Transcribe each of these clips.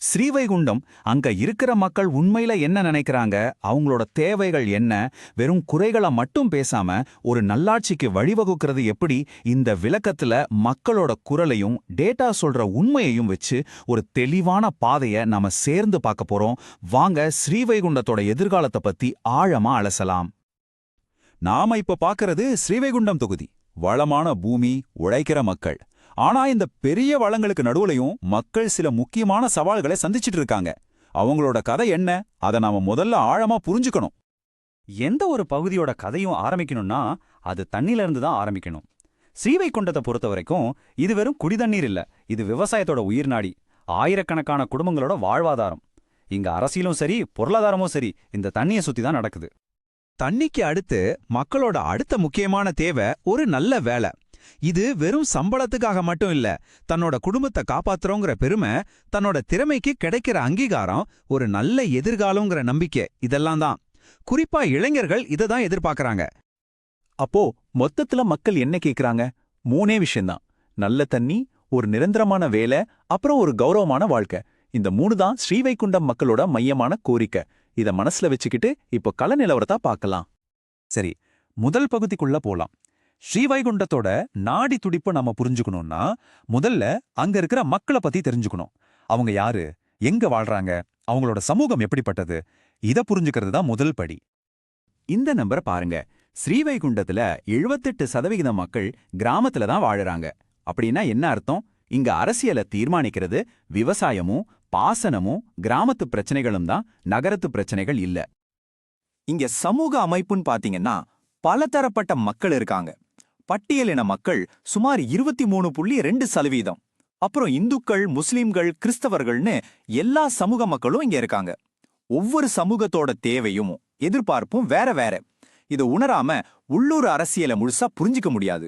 ஸ்ரீவைகுண்டம் அங்க இருக்கிற மக்கள் உண்மையில என்ன நினைக்கிறாங்க, அவங்களோட தேவைகள் என்ன, வெறும் குறைகளை மட்டும் பேசாம ஒரு நல்லாட்சிக்கு வழிவகுக்கிறது எப்படி, இந்த விளக்கத்துல மக்களோட குரலையும் டேட்டா சொல்ற உண்மையையும் வச்சு ஒரு தெளிவான பாதையை நாம சேர்ந்து பார்க்க போறோம். வாங்க ஸ்ரீவைகுண்டத்தோட எதிர்காலத்தை பத்தி ஆழமா அலசலாம். நாம இப்ப பாக்குறது ஸ்ரீவைகுண்டம் தொகுதி. வளமான பூமி, உழைக்கிற மக்கள். ஆனா இந்த பெரிய வளங்களுக்கு நடுவுலையும் மக்கள் சில முக்கியமான சவால்களை சந்திச்சிட்டு இருக்காங்க. அவங்களோட கதை என்ன, அதை நாம முதல்ல ஆழமா புரிஞ்சுக்கணும். எந்த ஒரு பகுதியோட கதையும் ஆரம்பிக்கணும்னா அது தண்ணில இருந்து தான் ஆரம்பிக்கணும். ஸ்ரீவைகுண்டத்தை பொறுத்த வரைக்கும் இது வெறும் குடிதண்ணீர் இல்ல, இது விவசாயத்தோட உயிர்நாடி, ஆயிரக்கணக்கான குடும்பங்களோட வாழ்வாதாரம். இங்க அரசியலும் சரி, பொருளாதாரமும் சரி, இந்த தண்ணியை சுத்தி தான் நடக்குது. தண்ணிக்கு அடுத்து மக்களோட அடுத்த முக்கியமான தேவை ஒரு நல்ல வேலை. இது வெறும் சம்பளத்துக்காக மட்டும் இல்ல, தன்னோட குடும்பத்தை காப்பாத்துறோங்கிற பெருமை, தன்னோட திறமைக்கு கிடைக்கிற அங்கீகாரம், ஒரு நல்ல எதிர்காலங்கிற நம்பிக்கை, இதெல்லாம் தான். குறிப்பா இளைஞர்கள் இதை தான் எதிர்பார்க்கறாங்க. அப்போ மொத்தத்துல மக்கள் என்ன கேக்குறாங்க? மூணே விஷயம்தான்: நல்ல தண்ணி, ஒரு நிரந்தரமான வேலை, அப்புறம் ஒரு கௌரவமான வாழ்க்கை. இந்த மூணு தான் ஸ்ரீவைகுண்டம் மக்களோட மையமான கோரிக்கை. இத மனசுல வச்சுக்கிட்டு இப்போ கள நிலவரத்தா பார்க்கலாம். சரி, முதல் பகுதிக்குள்ள போலாம். ஸ்ரீவைகுண்டத்தோட நாடி துடிப்பு நாம புரிஞ்சுக்கணும்னா முதல்ல அங்க இருக்கிற மக்களை பத்தி தெரிஞ்சுக்கணும். அவங்க யாரு, எங்க வாழ்றாங்க, அவங்களோட சமூகம் எப்படிப்பட்டது, இத புரிஞ்சுக்கிறது தான் முதல் படி. இந்த நம்பரை பாருங்க. ஸ்ரீவைகுண்டத்துல 78% மக்கள் கிராமத்துல தான் வாழுறாங்க. அப்படின்னா என்ன அர்த்தம்? இங்க அரசியலை தீர்மானிக்கிறது விவசாயமும் பாசனமும் கிராமத்து பிரச்சனைகளும் தான், நகரத்து பிரச்சனைகள் இல்ல. இங்க சமூக அமைப்புன்னு பாத்தீங்கன்னா பலதரப்பட்ட மக்கள் இருக்காங்க. பட்டியலின மக்கள் சுமார் 23.2%. அப்புறம் இந்துக்கள், முஸ்லிம்கள், கிறிஸ்தவர்கள்னு எல்லா சமூக மக்களும் இங்க இருக்காங்க. ஒவ்வொரு சமூகத்தோட தேவையும் எதிர்பார்ப்பும் வேற வேற. இது உணராம உள்ளூர் அரசியலை முழுசா புரிஞ்சிக்க முடியாது.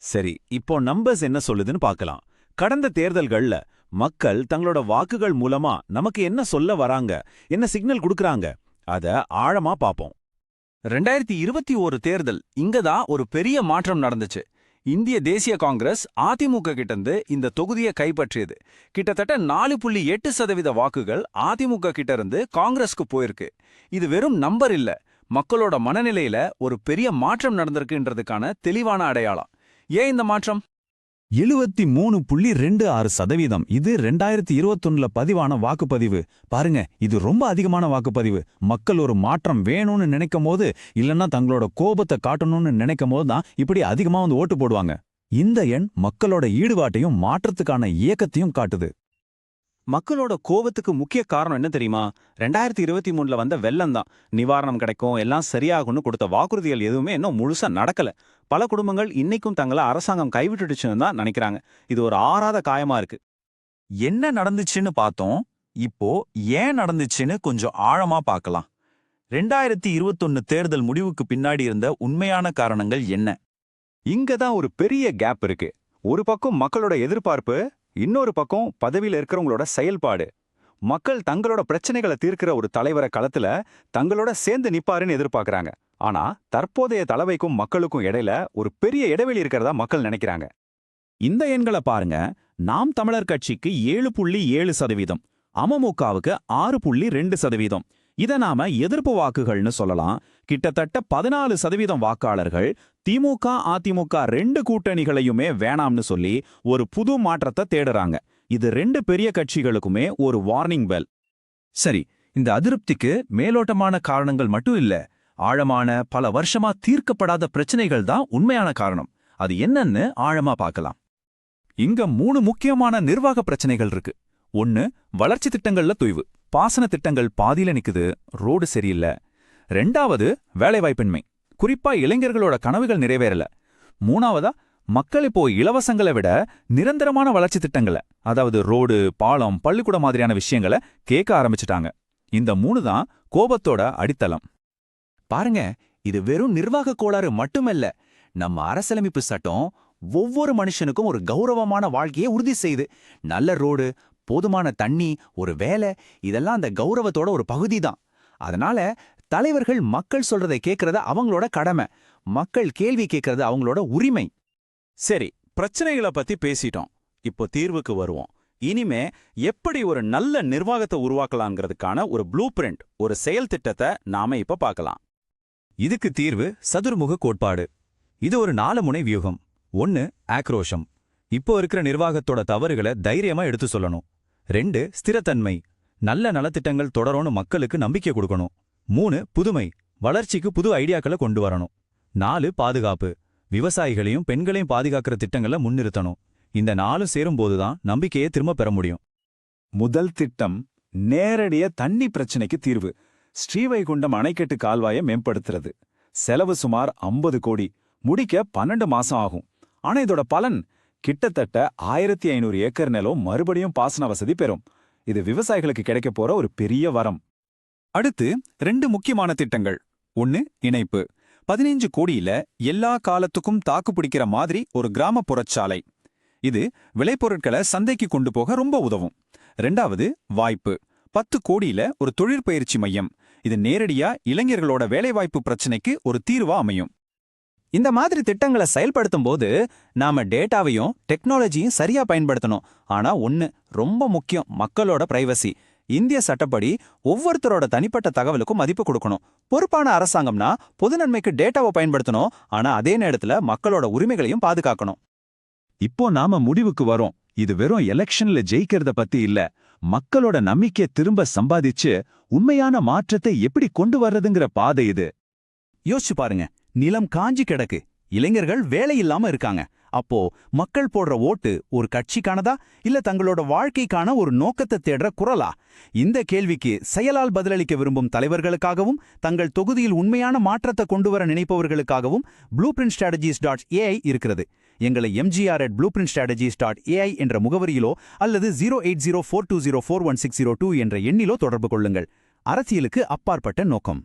சரி, இப்போ நம்பர்ஸ் என்ன சொல்லுதுன்னு பார்க்கலாம். கடந்த தேர்தல்கள்ல மக்கள் தங்களோட வாக்குகள் மூலமா நமக்கு என்ன சொல்ல வராங்க, என்ன சிக்னல் கொடுக்கறாங்க, அத ஆழமா பாப்போம். 2021 தேர்தல், இங்கதான் ஒரு பெரிய மாற்றம் நடந்துச்சு. இந்திய தேசிய காங்கிரஸ் அதிமுக கிட்டந்து இந்த தொகுதியை கைப்பற்றியது. கிட்டத்தட்ட 4.8% வாக்குகள் அதிமுக கிட்ட இருந்து காங்கிரஸ்க்கு போயிருக்கு. இது வெறும் நம்பர் இல்ல, மக்களோட மனநிலையில ஒரு பெரிய மாற்றம் நடந்திருக்குன்றதுக்கான தெளிவான அடையாளம். ஏன் இந்த மாற்றம்? 73.26%. இது 2021 பதிவான வாக்குப்பதிவு. பாருங்க, இது ரொம்ப அதிகமான வாக்குப்பதிவு. மக்கள் ஒரு மாற்றம் வேணும்னு நினைக்கும் போது, இல்லன்னா தங்களோட கோபத்தை காட்டணும்னு நினைக்கும் போது தான் இப்படி அதிகமா வந்து ஓட்டு போடுவாங்க. இந்த எண் மக்களோட ஈடுபாட்டையும் மாற்றத்துக்கான இயக்கத்தையும் காட்டுது. மக்களோட கோபத்துக்கு முக்கிய காரணம் என்ன தெரியுமா? 2023 வந்த வெள்ளம் தான். நிவாரணம் கிடைக்கும், எல்லாம் சரியாகும்னு கொடுத்த வாக்குறுதிகள் எதுவுமே இன்னும் முழுசா நடக்கல. பல குடும்பங்கள் இன்னைக்கும் தங்களை அரசாங்கம் கைவிட்டுடுச்சுன்னு தான் நினைக்கிறாங்க. இது ஒரு ஆறாத காயமா இருக்கு. என்ன நடந்துச்சுன்னு பார்த்தோம். இப்போ ஏன் நடந்துச்சுன்னு கொஞ்சம் ஆழமா பார்க்கலாம். 2021 தேர்தல் முடிவுக்கு பின்னாடி இருந்த உண்மையான காரணங்கள் என்ன? இங்கதான் ஒரு பெரிய கேப் இருக்கு. ஒரு பக்கம் மக்களோட எதிர்பார்ப்பு, இன்னொரு பக்கம் பதவியில் இருக்கிறவங்களோட செயல்பாடு. மக்கள் தங்களோட பிரச்சனைகளை தீர்க்கிற ஒரு தலைவரை களத்துல தங்களோட சேர்ந்து நிப்பாருன்னு எதிர்பார்க்கறாங்க. ஆனா தற்போதைய தலைவைக்கும் மக்களுக்கும் இடையில ஒரு பெரிய இடைவெளி இருக்கிறதா மக்கள் நினைக்கிறாங்க. இந்த எண்களை பாருங்க. நாம் தமிழர் கட்சிக்கு 7.7%, அமமுகவுக்கு 6.2%. இத நாம எதிர்ப்பு வாக்குகள்னு சொல்லலாம். கிட்டத்தட்ட 14% வாக்காளர்கள் திமுக, அதிமுக 2 கூட்டணிகளையுமே வேணாம்னு சொல்லி ஒரு புது மாற்றத்தை தேடுறாங்க. இது 2 பெரிய கட்சிகளுக்குமே ஒரு வார்னிங் பெல். சரி, இந்த அதிருப்திக்கு மேலோட்டமான காரணங்கள் மட்டும் இல்ல, ஆழமான பல வருஷமா தீர்க்கப்படாத பிரச்சனைகள் தான் உண்மையான காரணம். அது என்னன்னு ஆழமா பார்க்கலாம். இங்க 3 முக்கியமான நிர்வாக பிரச்சனைகள் இருக்கு. 1, வளர்ச்சி திட்டங்கள்ல தொய்வு. பாசன திட்டங்கள் பாதியில நிக்குது, ரோடு சரியில்லை. 2வது, வேலைவாய்ப்பின்மை, குறிப்பா இளைஞர்களோட கனவுகள் நிறைவேறல. 3வதா, மக்கள் இப்போ இலவசங்களை விட நிரந்தரமான வளர்ச்சி திட்டங்களை, அதாவது ரோடு, பாலம், பள்ளிக்கூட மாதிரியான விஷயங்களை கேட்க ஆரம்பிச்சிட்டாங்க. இந்த 3 தான் கோபத்தோட அடித்தளம். பாருங்க, இது வெறும் நிர்வாக கோளாறு மட்டுமல்ல. நம்ம அரசியலமைப்பு சட்டம் ஒவ்வொரு மனுஷனுக்கும் ஒரு கௌரவமான வாழ்க்கையை உறுதி செய்யுது. நல்ல ரோடு, போதுமான தண்ணி, ஒரு வேலை, இதெல்லாம் அந்த கௌரவத்தோட ஒரு பகுதி தான். அதனால தலைவர்கள் மக்கள் சொல்றதை கேட்கறது அவங்களோட கடமை, மக்கள் கேள்வி கேட்கறது அவங்களோட உரிமை. சரி, பிரச்சனைகளை பத்தி பேசிட்டோம். இப்போ தீர்வுக்கு வருவோம். இனிமே எப்படி ஒரு நல்ல நிர்வாகத்தை உருவாக்கலாங்கிறதுக்கான ஒரு ப்ளூ பிரிண்ட், ஒரு செயல் திட்டத்தை நாம இப்ப பார்க்கலாம். இதுக்கு தீர்வு சதுர்முக கோட்பாடு. இது ஒரு 4 முனை வியூகம். 1 ஆக்ரோஷம். இப்போ இருக்கிற நிர்வாகத்தோட தவறுகளை தைரியமா எடுத்து சொல்லணும். 2 ஸ்திரத்தன்மை. நல்ல நலத்திட்டங்கள் தொடரும்னு மக்களுக்கு நம்பிக்கை கொடுக்கணும். 3 புதுமை. வளர்ச்சிக்கு புது ஐடியாக்களை கொண்டு வரணும். 4 பாதுகாப்பு. விவசாயிகளையும் பெண்களையும் பாதுகாக்கிற திட்டங்களை முன்னிறுத்தணும். இந்த 4 சேரும்போதுதான் நம்பிக்கையை திரும்ப பெற முடியும். முதல் திட்டம் நேரடிய தண்ணி பிரச்சனைக்கு தீர்வு. ஸ்ரீவைகுண்டம் அணைக்கட்டு கால்வாயை மேம்படுத்துறது. செலவு சுமார் 50 கோடி. முடிக்க 12 மாசம் ஆகும். ஆனா இதோட பலன் கிட்டத்தட்ட 1500 ஏக்கர் நிலம் மறுபடியும் பாசன வசதி பெறும். இது விவசாயிகளுக்கு கிடைக்க போற ஒரு பெரிய வரம். அடுத்து 2 முக்கியமான திட்டங்கள். 1 இணைப்பு. 15 கோடியில எல்லா காலத்துக்கும் தாக்கு பிடிக்கிற மாதிரி ஒரு கிராமப்புறச் சாலை. இது விளைபொருட்களை சந்தைக்கு கொண்டு போக ரொம்ப உதவும். 2வது வாய்ப்பு. 10 கோடியில ஒரு தொழிற்பயிற்சி மையம். இது நேரடியா இளைஞர்களோட வேலைவாய்ப்பு பிரச்சனைக்கு ஒரு தீர்வா அமையும். இந்த மாதிரி திட்டங்களை செயல்படுத்தும் போது நாம டேட்டாவையும் டெக்னாலஜியும் சரியா பயன்படுத்தணும். ஆனா ரொம்ப முக்கியம், மக்களோட பிரைவசி. இந்திய சட்டப்படி ஒவ்வொருத்தரோட தனிப்பட்ட தகவலுக்கும் மதிப்பு கொடுக்கணும். பொறுப்பான அரசாங்கம்னா பொது நன்மைக்கு டேட்டாவை பயன்படுத்தணும். ஆனா அதே நேரத்துல மக்களோட உரிமைகளையும் பாதுகாக்கணும். இப்போ நாம முடிவுக்கு வரோம். இது வெறும் எலெக்ஷன்ல ஜெயிக்கிறத பத்தி இல்ல, மக்களோட நம்பிக்கையை திரும்ப சம்பாதிச்சு உண்மையான மாற்றத்தை எப்படி கொண்டு வர்றதுங்கிற பாதை இது. யோசிச்சு பாருங்க, நிலம் காஞ்சி கிடக்கு, இளைஞர்கள் வேலை இல்லாம இருக்காங்க. அப்போ மக்கள் போடுற ஓட்டு ஒரு கட்சிக்கானதா இல்ல தங்களோட வாழ்க்கைக்கான ஒரு நோக்கத்தை தேடுற குரலா? இந்த கேள்விக்கு செயலால் பதிலளிக்க விரும்பும் தலைவர்களுக்காகவும் தங்கள் தொகுதியில் உண்மையான மாற்றத்தை கொண்டு வர நினைப்பவர்களுக்காகவும் blueprintstrategies.ai இருக்கிறது. எங்களை mgr@blueprintstrategies.ai என்ற முகவரியிலோ அல்லது 08042041602 என்ற எண்ணிலோ தொடர்பு கொள்ளுங்கள். அரசியலுக்கு அப்பாற்பட்ட நோக்கம்.